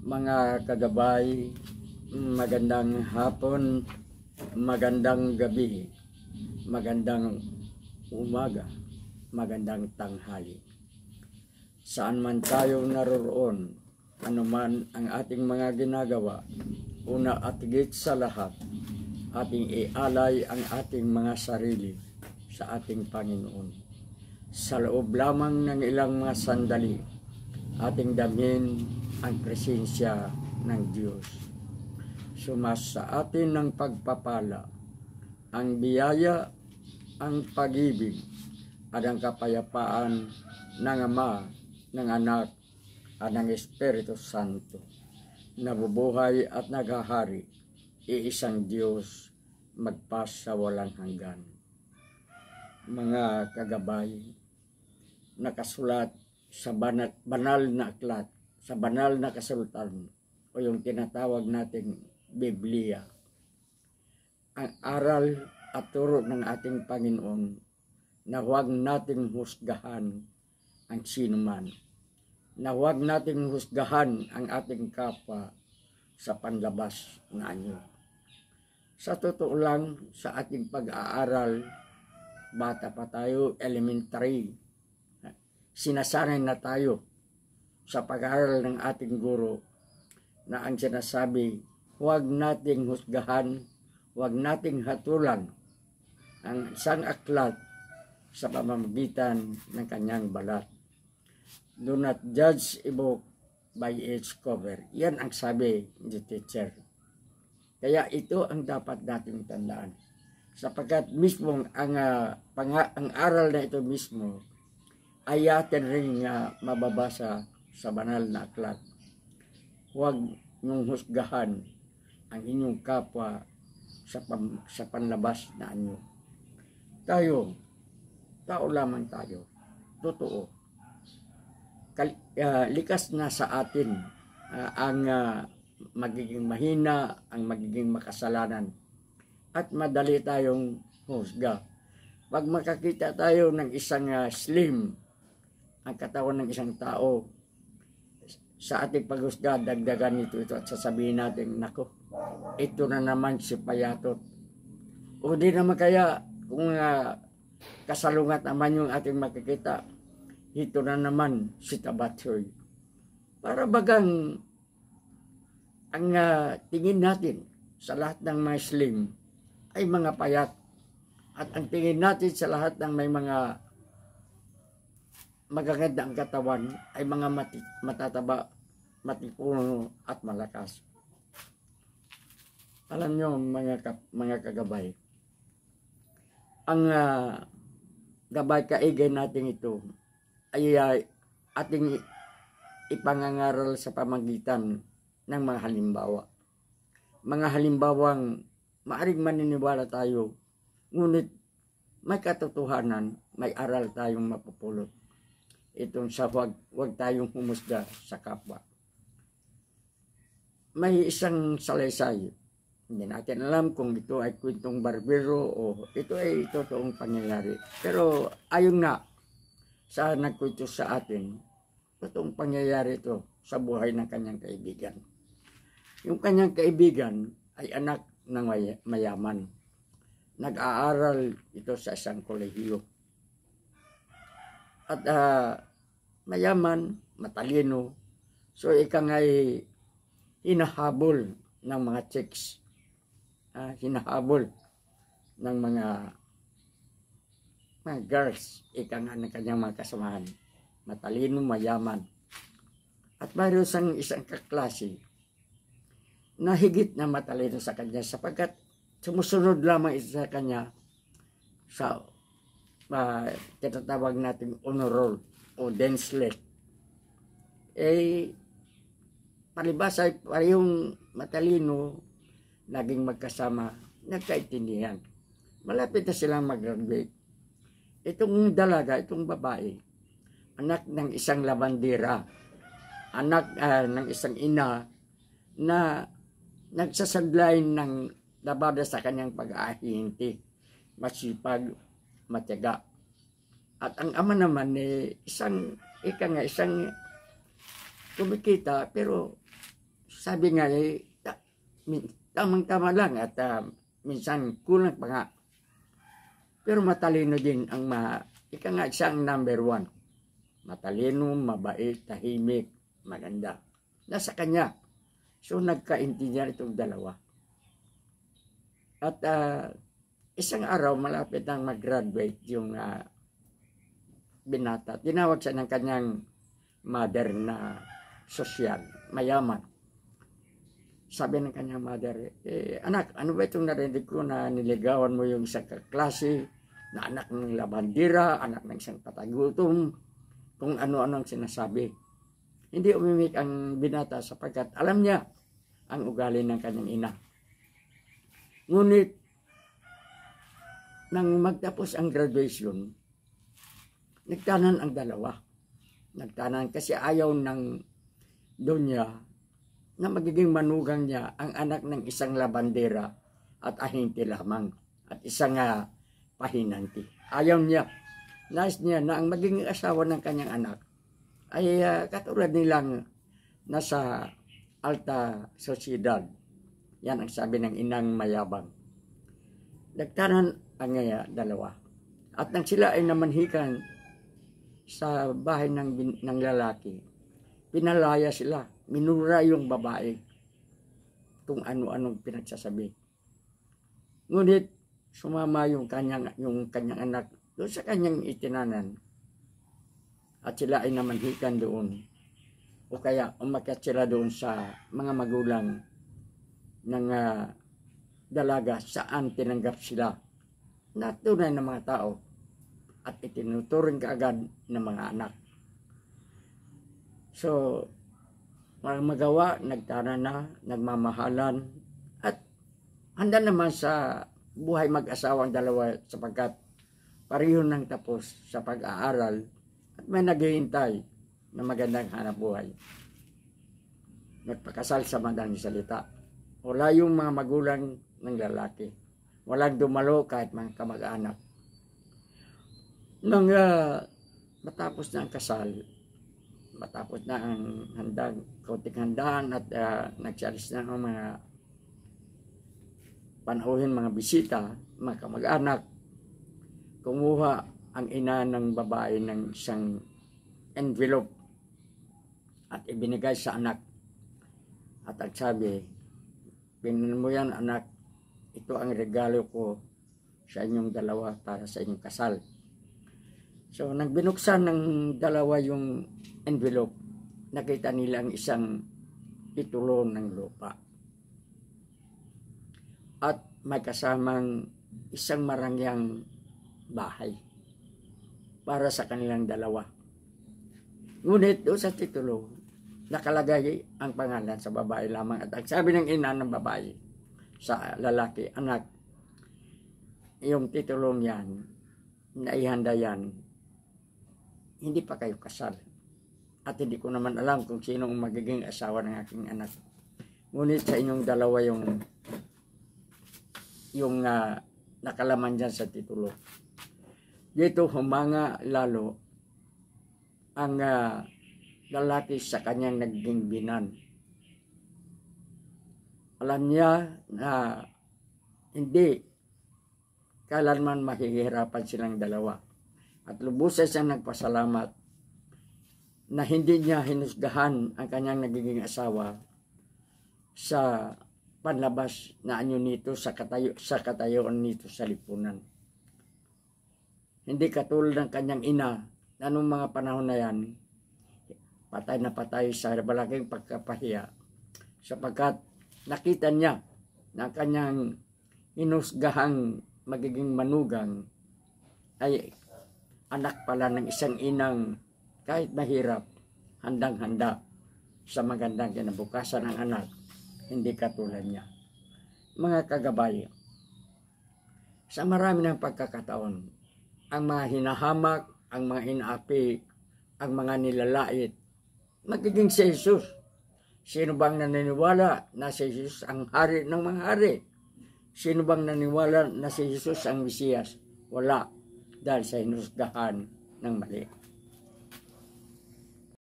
Mga kagabay, magandang hapon, magandang gabi, magandang umaga, magandang tanghali. Saan man tayo naroroon, anuman ang ating mga ginagawa, una at higit sa lahat, ating ialay ang ating mga sarili sa ating Panginoon. Sa loob lamang ng ilang mga sandali, ating damhin ang presensya ng Diyos. Sumas sa atin ng pagpapala, ang biyaya, ang pag-ibig, at ang kapayapaan ng Ama, ng Anak, at ng Espiritu Santo, nabubuhay at naghahari, iisang Diyos, magpas sa walang hanggan. Mga kagabay, nakasulat sa banal na aklat, sa banal na kasultan, o yung tinatawag nating Biblia. Ang aral at turo ng ating Panginoon na huwag nating husgahan ang sinuman, na huwag nating husgahan ang ating kapwa sa panlabas na anyo. Sa totoo lang, sa ating pag-aaral, bata pa tayo, elementary, sinasanay na tayo sa pag-aaral ng ating guro na ang sinasabi, huwag nating husgahan, huwag nating hatulan ang isang aklat sa pamamagitan ng kanyang balat. Do not judge a book by its cover. Yan ang sabi ni teacher. Kaya ito ang dapat nating tandaan. Sapagkat mismo ang aral na ito mismo ay atin rin mababasa sa banal na aklat. Huwag niyong husgahan ang inyong kapwa sa panlabas na anyo. Tayo, tao lamang tayo. Totoo. Likas na sa atin ang magiging mahina, ang magiging makasalanan. At madali tayong husga. Pag makakita tayo ng isang slim, ang katawan ng isang tao, sa ating paghusga, dagdagan ito at sasabihin natin, nako, ito na naman si payatot. O di naman kaya, kung kasalungat naman yung ating makikita, ito na naman si tabatsoy. Para bagang ang tingin natin sa lahat ng mga slim ay mga payat. At ang tingin natin sa lahat ng may mga magaganda ang katawan ay mga matataba, matipuno at malakas. Alam nyo mga kagabay, ang gabay kaigay natin ito ay ating ipangangaral sa pamagitan ng mga halimbawa. Mga halimbawang maaring maniniwala tayo, ngunit may katotohanan, may aral tayong mapupulot. Itong sa huwag tayong humusga sa kapwa. May isang salaysay. Hindi natin alam kung ito ay kwentong barbero o ito ay totoong pangyayari. Pero ayon nga sa nagkwento sa atin, totoong pangyayari ito sa buhay ng kanyang kaibigan. Yung kanyang kaibigan ay anak ng mayaman. Nag-aaral ito sa isang kolehiyo. At mayaman, matalino. So ikang ay hinahabol ng mga chicks. Hinahabol ng mga girls. Ikang ng kanyang mga kasamahan. Matalino, mayaman. At mayroon sang isang kaklase na higit na matalino sa kanya sapagkat sumusunod lamang ito sa kanya sa tinatawag natin honor roll o denslet. Palibas ay parehong matalino, naging magkasama, nagkaintindihan. Malapit na silang mag-graduate. Itong dalaga, itong babae, anak ng isang labandera, anak ng isang ina na nagsasadlay ng labada sa kanyang pag-aahinti, masipag, matyaga. At ang ama naman isang kumikita pero sabi nga, tamang-tama lang at minsan kulang pa nga. Pero matalino din ang ika nga siyang number 1. Matalino, mabait, tahimik, maganda. Nasa kanya. So nagkaintindihan itong dalawa. At isang araw malapit nang mag-graduate yung binata. Tinawag siya ng kanyang mother na sosyal, mayaman. Sabi ng kanyang mother, anak, ano ba itong narinig ko na niligawan mo yung isang kaklase na anak ng labandira, anak ng isang patagutom, kung ano-ano ang sinasabi. Hindi umimik ang binata sapagkat alam niya ang ugali ng kanyang ina. Ngunit, nang magtapos ang graduation, nagtanan ang dalawa. Nagtanan kasi ayaw ng donya na magiging manugang niya ang anak ng isang labandera at ahinti lamang at isang pahinanti. Ayaw niya. Nais niya na ang magiging asawa ng kanyang anak ay katulad nilang nasa alta sosyedad. Yan ang sabi ng inang mayabang. Nagtanan ang dalawa. At nang sila ay namanhikan sa bahay ng lalaki, pinalaya sila. Minura yung babae kung ano-anong pinagsasabi. Ngunit sumama yung kanyang anak doon sa kanyang itinanan at sila ay namanhikan doon o kaya umakyat sila doon sa mga magulang ng dalaga saan tinanggap sila na tunay na mga tao at itinuturing kaagad ng mga anak. So magawa, nagtana na, nagmamahalan, at handa naman sa buhay mag-asawa ang dalawa sapagkat pareho nang tapos sa pag-aaral at may naghihintay na magandang hanap buhay. Nagpakasal sa madaling salita. Wala yung mga magulang ng lalaki. Walang dumalo kahit mga kamag-anak. Nang matapos na ang kasal, matapos na ang kaunting handaan at nagsalis na ang mga panauhin, mga bisita, mga kamag-anak, kumuha ang ina ng babae ng isang envelope at ibinigay sa anak. At ang sabi, tingnan mo yan anak, ito ang regalo ko sa inyong dalawa para sa inyong kasal. So, nang binuksan ng dalawa yung envelope, nakita nila ang isang titulo ng lupa. At may kasamang isang marangyang bahay para sa kanilang dalawa. Ngunit doon sa titulo, nakalagay ang pangalan sa babae lamang. At ang sabi ng ina ng babae sa lalaki, anak, yung titulong yan, naihanda yan, hindi pa kayo kasal. At hindi ko naman alam kung sino ang magiging asawa ng aking anak. Ngunit sa inyong dalawa yung nakalaman dyan sa titulo. Dito humanga lalo ang lalaki sa kanyang naging binan. Alam niya na hindi kailanman mahihirapan silang dalawa. At lubusan siyang nagpasalamat na hindi niya hinusgahan ang kanyang nagiging asawa sa panlabas na anyo nito sa katayuan nito sa lipunan. Hindi katulad ng kanyang ina na noong mga panahon na yan, patay na patay sa malaking pagkapahiya sapagkat nakita niya na kanyang hinusgahang magiging manugang ay anak pala ng isang inang kahit mahirap, handang-handa sa magandang kinabukasan ng anak, hindi katulad niya. Mga kagabay, sa marami ng pagkakataon, ang mga hinahamak, ang mga inaapi, ang mga nilalait, magiging si Jesus. Sino bang naniniwala na si Jesus ang hari ng mga hari? Sino bang naniniwala na si Jesus ang Mesiyas? Wala. Dahil sa hinusgahan ng mali.